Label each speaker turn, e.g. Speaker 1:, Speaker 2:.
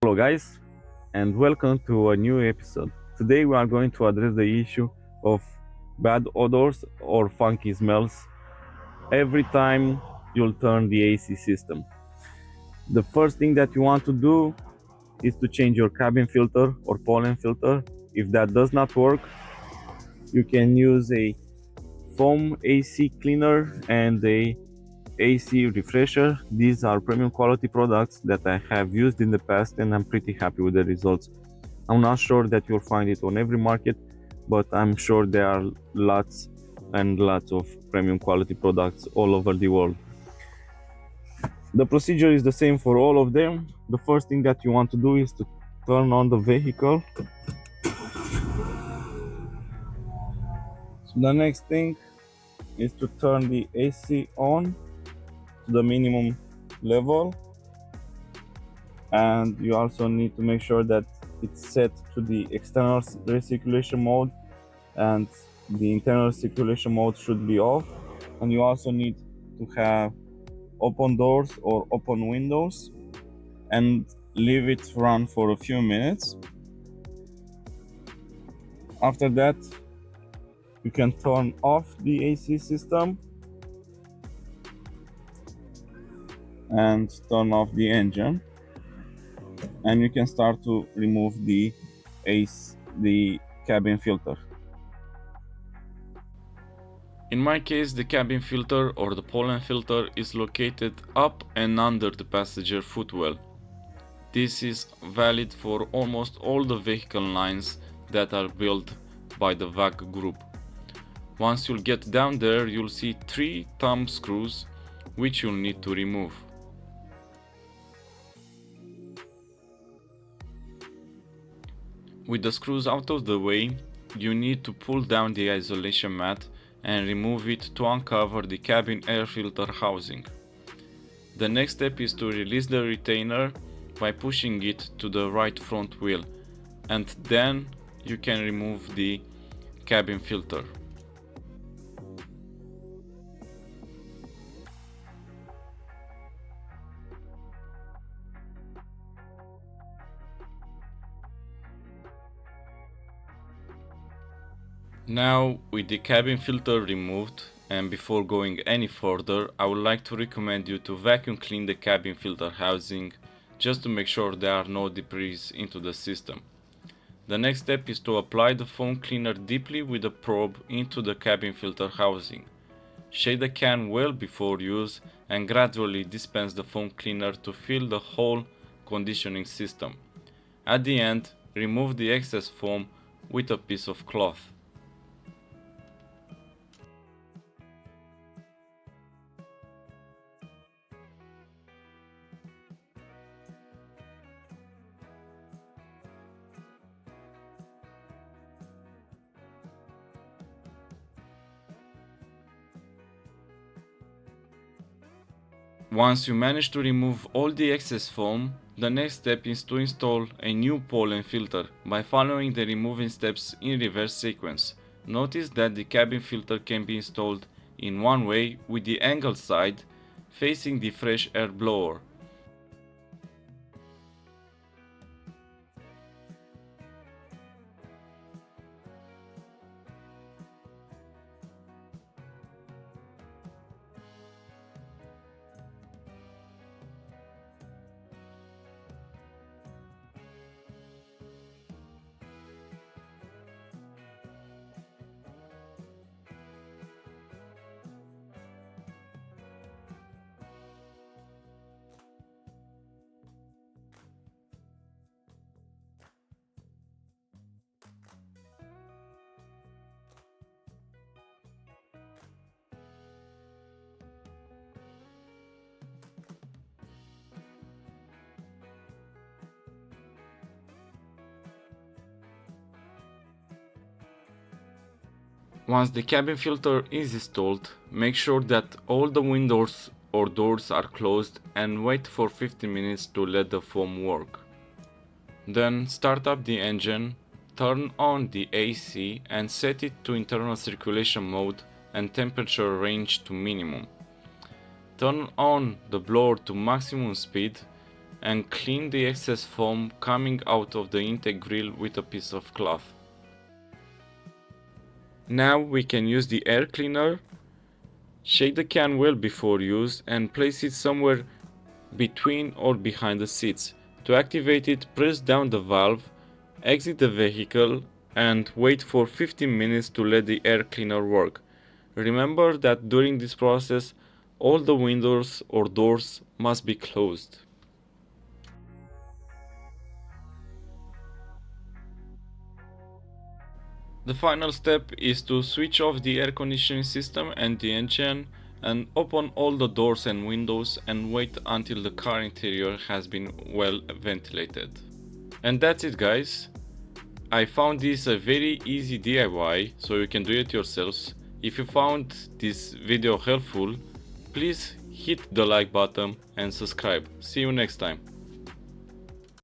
Speaker 1: Hello, guys, and welcome to a new episode. Today, we are going to address the issue of bad odors or funky smells every time you'll turn the AC system. The first thing that you want to do is to change your cabin filter or pollen filter. If that does not work, you can use a foam AC cleaner and a AC refresher. These are premium quality products that I have used in the past and I'm pretty happy with the results. I'm not sure that you'll find it on every market, but I'm sure there are lots and lots of premium quality products all over the world. The procedure is the same for all of them. The first thing that you want to do is to turn on the vehicle. So the next thing is to turn the AC on to the minimum level, and you also need to make sure that it's set to the external recirculation mode and the internal circulation mode should be off. And you also need to have open doors or open windows and leave it run for a few minutes. After that, you can turn off the AC system and turn off the engine, and you can start to remove the cabin filter.
Speaker 2: In my case, the cabin filter or the pollen filter is located up and under the passenger footwell. This is valid for almost all the vehicle lines that are built by the VAC group. Once you'll get down there, you'll see 3 thumb screws which you'll need to remove. With the screws out of the way, you need to pull down the isolation mat and remove it to uncover the cabin air filter housing. The next step is to release the retainer by pushing it to the right front wheel, and then you can remove the cabin filter. Now, with the cabin filter removed, and before going any further, I would like to recommend you to vacuum clean the cabin filter housing just to make sure there are no debris into the system. The next step is to apply the foam cleaner deeply with a probe into the cabin filter housing. Shake the can well before use and gradually dispense the foam cleaner to fill the whole conditioning system. At the end, remove the excess foam with a piece of cloth. Once you manage to remove all the excess foam, the next step is to install a new pollen filter by following the removing steps in reverse sequence. Notice that the cabin filter can be installed in one way with the angled side facing the fresh air blower. Once the cabin filter is installed, make sure that all the windows or doors are closed and wait for 15 minutes to let the foam work. Then start up the engine, turn on the AC and set it to internal circulation mode and temperature range to minimum. Turn on the blower to maximum speed and clean the excess foam coming out of the intake grill with a piece of cloth. Now we can use the air cleaner. Shake the can well before use and place it somewhere between or behind the seats. To activate it, press down the valve, exit the vehicle, and wait for 15 minutes to let the air cleaner work. Remember that during this process, all the windows or doors must be closed. The final step is to switch off the air conditioning system and the engine and open all the doors and windows and wait until the car interior has been well ventilated. And that's it, guys. I found this a very easy DIY, so you can do it yourselves. If you found this video helpful, please hit the like button and subscribe. See you next time.